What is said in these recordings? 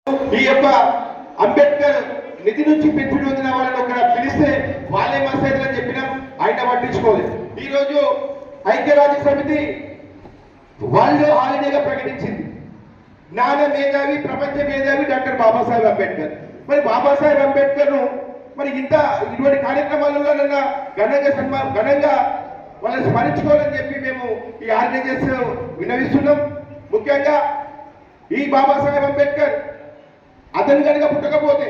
ఈ యొక్క అంబేద్కర్ నిధి నుంచి పెన్షన్ పొందిన వాళ్ళని ఒక పిలిస్తే వాళ్ళే మస్తు అని చెప్పినాం, ఆయన పట్టించుకోలేదు. ఈ రోజు ఐక్యరాజ్య సమితి వరల్డ్ హాలిడేగా ప్రకటించింది. జ్ఞాన మేధావి, ప్రపంచ మేధావి డాక్టర్ బాబాసాహెబ్ అంబేద్కర్. మరి బాబాసాహెబ్ అంబేద్కర్ ను మరి ఇటువంటి కార్యక్రమాలలో ఘనంగా వాళ్ళని స్మరించుకోవాలని చెప్పి మేము ఈ ఆర్గనైజర్స్ విన్నవిస్తున్నాం. ముఖ్యంగా ఈ బాబాసాహెబ్ అంబేద్కర్ అతను కనుక పుట్టకపోతే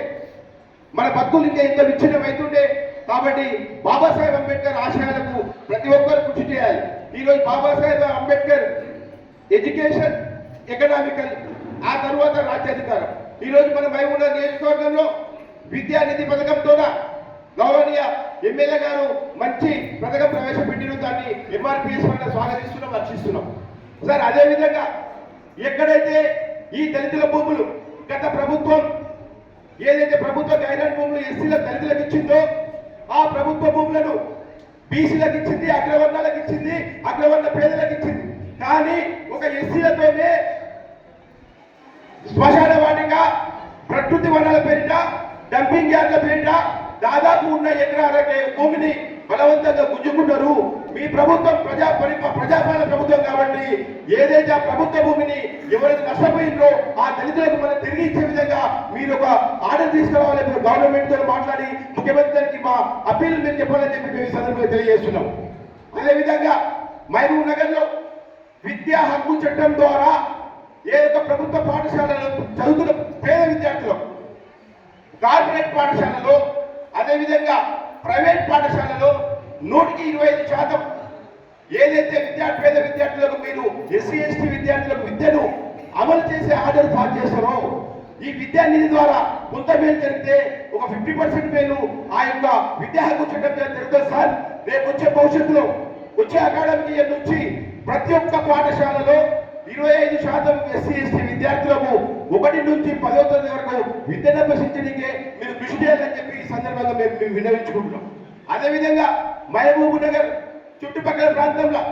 మన బతుకులు ఇంకా ఇంత విచ్ఛిన్నమైతుండే. కాబట్టి బాబాసాహెబ్ అంబేద్కర్ ఆశయాలకు ప్రతి ఒక్కరు కృషి చేయాలి. ఈరోజు బాబాసాహెబ్ అంబేద్కర్ ఎడ్యుకేషన్, ఎకనామికల్, ఆ తర్వాత రాజ్యాధికారం. ఈరోజు మన మహబూబ్నగర్ నియోజకవర్గంలో విద్యానిధి పథకంతో గౌరవనీయ ఎమ్మెల్యే గారు మంచి పథకం ప్రవేశపెట్టిన దాన్ని ఎంఆర్పిఎస్ వల్ల స్వాగతిస్తున్నాం, రక్షిస్తున్నాం సార్. అదేవిధంగా ఎక్కడైతే ఈ దళితుల భూములు గత ప్రభుత్వం ఏదైతే ప్రభుత్వ గైరాన్ భూములు ఎస్సీల దళితులకు ఇచ్చిందో ఆ ప్రభుత్వ భూములను బీసీలకు ఇచ్చింది, అగ్రవర్ణాలకు ఇచ్చింది, అగ్రవర్ణ పేదలకు ఇచ్చింది. కానీ ఒక ఎస్సీలతోనే శ్మశాన వాటిక, ప్రకృతి వనాల పేరిట, డంపింగ్ యార్డ్ల పేరిట దాదాపు ఉన్న ఎకరాల భూమిని బలవంతంగా గుంజుకుంటారు. మీ ప్రభుత్వం ప్రజాపాలన ప్రభుత్వం కాబట్టి ఏదైతే ఆ ప్రభుత్వ భూమిని ఎవరైతే నష్టపోయిందో ఆ దళితులకు మనం తిరిగి ఇచ్చే విధంగా మీరు ఒక ఆర్డర్ తీసుకురావాలి. గవర్నమెంట్ తో మాట్లాడి ముఖ్యమంత్రికి మా అప్పీల్ మీరు చెప్పాలని చెప్పి మేము ఈ సందర్భంగా తెలియజేస్తున్నాం. అదేవిధంగా మహబూబ్ నగర్ లో విద్యా హక్కు చట్టం ద్వారా ఏ యొక్క ప్రభుత్వ పాఠశాలలో చదువుతున్న పేద విద్యార్థులు, కార్పొరేట్ పాఠశాలలో, అదేవిధంగా ప్రైవేట్ పాఠశాలలో 125% ఏదైతే పేద విద్యార్థులకు మీరు ఎస్సీ ఎస్టీ విద్యార్థులకు విద్యను అమలు చేసే ఆర్డర్ పాస్ చేస్తారో ఈ విద్యా నిధి ద్వారా కొంత మేలు జరిగితే ఒక 50% మేలు ఆ యొక్క విద్యా హక్కు చట్టం జరుగుతుంది సార్. రేపు వచ్చే భవిష్యత్తులో వచ్చే అకాడమిక్ ఇయర్ నుంచి ప్రతి ఒక్క పాఠశాలలో 25% ఎస్సీ ఎస్టీ విద్యార్థులకు 1 నుంచి 10వ తరగతి వరకు విద్యను అభ్యసించడానికే మీరు కృషి చేయాలని చెప్పి ఈ సందర్భంగా మేము విన్నవించుకుంటున్నాం. అదేవిధంగా మహబూబ్ నగర్ చుట్టుపక్కల ప్రాంతంలో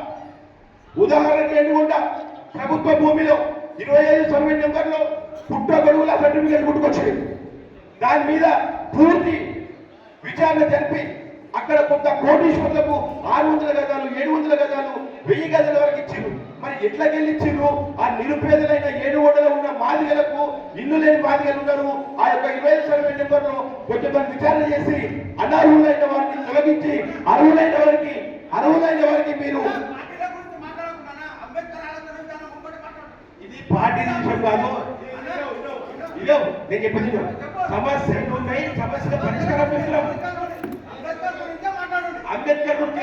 ఉదాహరణకి ఎన్నుకొండ ప్రభుత్వ భూమిలో 25 సర్వే నెంబర్లో పుట్ట గొడుగుల సర్టిఫికేట్ పుట్టుకొచ్చింది. దాని మీద పూర్తి విచారణ జరిపి అక్కడ కొంత కోటీశ్వరులకు 600 గజాలు, 700 గజాలు, 1000 గజాల వరకు ఇచ్చిండ్రు. మరి ఎట్లా గెలిచిండ్రు? ఆ నిరుపేదలైన 7 ఉన్న మాదిగలకు ఇల్లు లేని మాదిగలు ఉన్నారు. ఆ యొక్క 25 సర్వే నెంబర్లో కొంచెం విచారణ చేసి అనర్హులైన వారిని తొలగించి అర్హులైన వారికి మీరు ఇది పార్టీ విషయం కాదు. ఇదో నేను చెప్పేది సమస్యలు ఉన్నాయి, సమస్యల పరిష్కారం పెట్టడం అంబేద్కర్ గురించి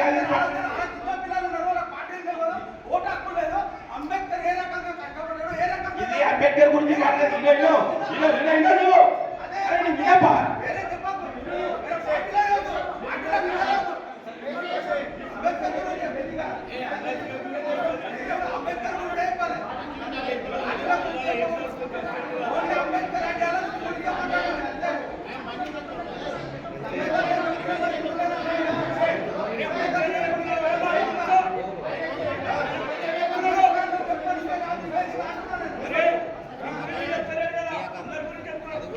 ఇది అంబేద్కర్ గురించి మాట్లాడుతున్నాడు.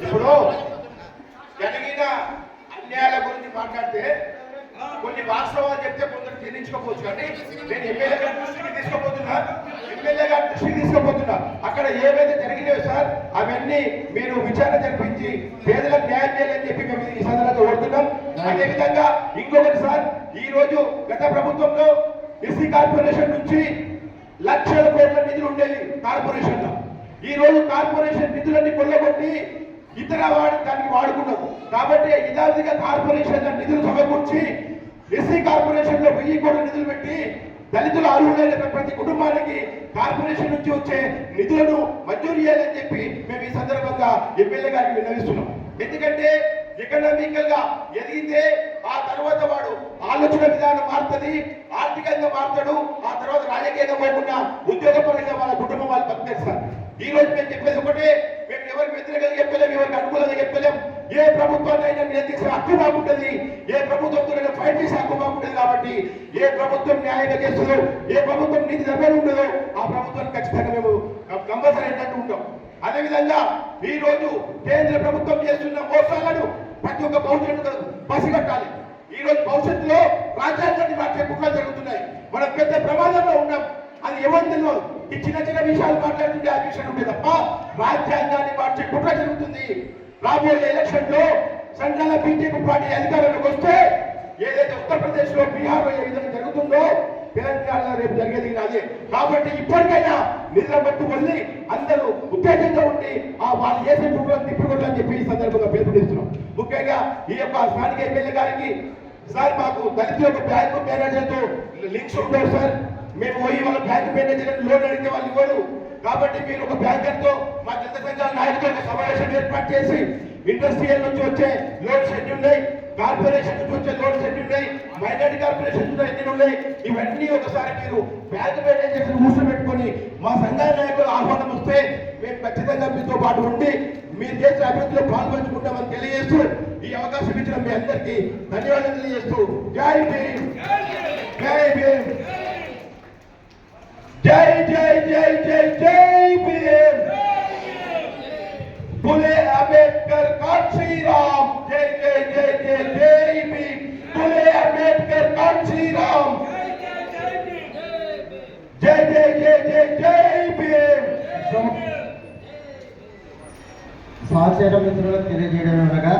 ఇప్పుడు జరిగిన అన్యాయాల గురించి మాట్లాడితే కొన్ని వాస్తవాలు చెప్తే కొందరు జీర్ణించుకోవచ్చు. కానీ నేను ఎమ్మెల్యే గారి దృష్టికి తీసుకుపోతున్నా. అక్కడ ఏవైతే జరిగినాయో సార్ అవన్నీ మీరు విచారణ జరిపించి పేదలకు న్యాయం చేయాలని చెప్పి మేము ఈ సందర్భంగా కోరుతున్నాం. అదేవిధంగా ఇంకొకటి సార్, ఈ రోజు గత ప్రభుత్వంలో ఎస్సీ కార్పొరేషన్ నుంచి లక్షల కోట్ల నిధులు ఉండేవి కార్పొరేషన్ లో. ఈ రోజు కార్పొరేషన్ నిధులన్నీ కొల్లగొట్టి ఇతర దానికి వాడుకున్నాము. కాబట్టి యథావిధిగా కార్పొరేషన్ నిధులు సమకూర్చి ఎస్సీ కార్పొరేషన్ లో 1000 కోట్ల నిధులు పెట్టి దళితులు అర్హులైన ప్రతి కుటుంబానికి కార్పొరేషన్ నుంచి వచ్చే నిధులను మంజూరు చేయాలని చెప్పి మేము ఈ సందర్భంగా ఎమ్మెల్యే గారికి విన్నవిస్తున్నాం. ఎందుకంటే ఎకనామికల్ గా ఎదిగితే ఆ తర్వాత వాడు ఆలోచన విధానం మారుతుంది, ఆర్థికంగా మారుతాడు. ఆ తర్వాత రాజకీయంగా పోకుండా ఉద్యోగపరంగా వాళ్ళ కుటుంబం వాళ్ళు బతికేస్తారు. ఈ రోజు మేము చెప్పేది ఒకటే, మేము ఎవరికి వ్యతిరేకంగా చెప్పలేం, ఎవరికి అనుకూలంగా చెప్పలేం. ఏ ప్రభుత్వాన్ని నిలదీసే హక్కు బాగుంటుంది, ఏ ప్రభుత్వంతో ఫైట్ చేసే హక్కు బాగుంటుంది. కాబట్టి ఏ ప్రభుత్వం న్యాయంగా చేస్తుందో, ఏ ప్రభుత్వం నీతి దగ్గర ఉండదో ఆ ప్రభుత్వాన్ని ఖచ్చితంగా మేము కంపల్సరీ ఏంటంటూ ఉంటాం. అదేవిధంగా ఈ రోజు కేంద్ర ప్రభుత్వం చేస్తున్న మోసాలను ప్రతి ఒక్క బహుజనుడు పసిగట్టాలి. ఈ రోజు భవిష్యత్తులో రాజ్యాంగాన్ని మార్చే కుట్రలు జరుగుతున్నాయి. మనం పెద్ద ప్రమాదంలో ఉన్నాం. అది ఎవరిలో ఈ చిన్న చిన్న విషయాలు మాట్లాడుతుంటే ఆ విషయం ఉంటే తప్ప రాజ్యాంగాన్ని మార్చే కుట్ర జరుగుతుంది. రాబోయే ఎలక్షన్ లో సెంట్రల్ బీజేపీ పార్టీ అధికారంలోకి వస్తే ఏదైతే ఉత్తరప్రదేశ్ లో బీహార్ లో ఏ విధంగా జరుగుతుందో తెలంగాణలో రేపు జరిగేది అదే. కాబట్టి ఇప్పటికైనా నిద్రపట్టు వల్లి అందరూ ఉత్తేజంగా ఉండి వాళ్ళు చేసే కుట్రలు తిప్పుకోవాలని చెప్పి ఈ సందర్భంగా పిలుపునిస్తున్నాం. ముఖ్యంగా ఈ యొక్క స్థానిక ఎమ్మెల్యే గారికి, సార్ మాకు దళితుల యొక్క బ్యాంకు మేనేజర్తో లింక్స్ ఉండవు సార్. మేము పోయి వాళ్ళ బ్యాంకు మేనేజర్ లోన్ అడిగితే వాళ్ళు ఇవ్వరు. కాబట్టి మీరు ఒక బ్యాంకర్తో మా దళిత సంఘాల నాయకులతో ఒక సమావేశం ఏర్పాటు చేసి ఇండస్ట్రియల్ నుంచి వచ్చే లోన్స్ ఎన్ని ఉన్నాయి, కార్పొరేషన్ నుంచి వచ్చే లోన్స్ ఎన్ని ఉన్నాయి, మైనారిటీ కార్పొరేషన్ నుంచి ఎన్ని ఉన్నాయి, ఇవన్నీ ఒకసారి మీరు బ్యాంకు మేనేజర్స్ కూర్చోబెట్టుకొని మా సంఘాల నాయకులు ఆహ్వానం వస్తే మేము ఖచ్చితంగా మీతో పాటు ఉండి మీరు చేసే అభివృద్ధిలో పాల్పంచుకుంటామని తెలియజేస్తూ ఈ అవకాశం ఇచ్చిన మీ అందరికీ ధన్యవాదాలు తెలియజేస్తూ జై భీమ్, జై భీమ్, జై జై జై జై జై భీమ్, फुले अंबेडकर कांची राम, जय जय जय जय जय भीम, फुले अंबेडकर कांची राम, जय जय जय जय जय भीम. సహచర మిత్రులకు తెలియజేయడం అనగా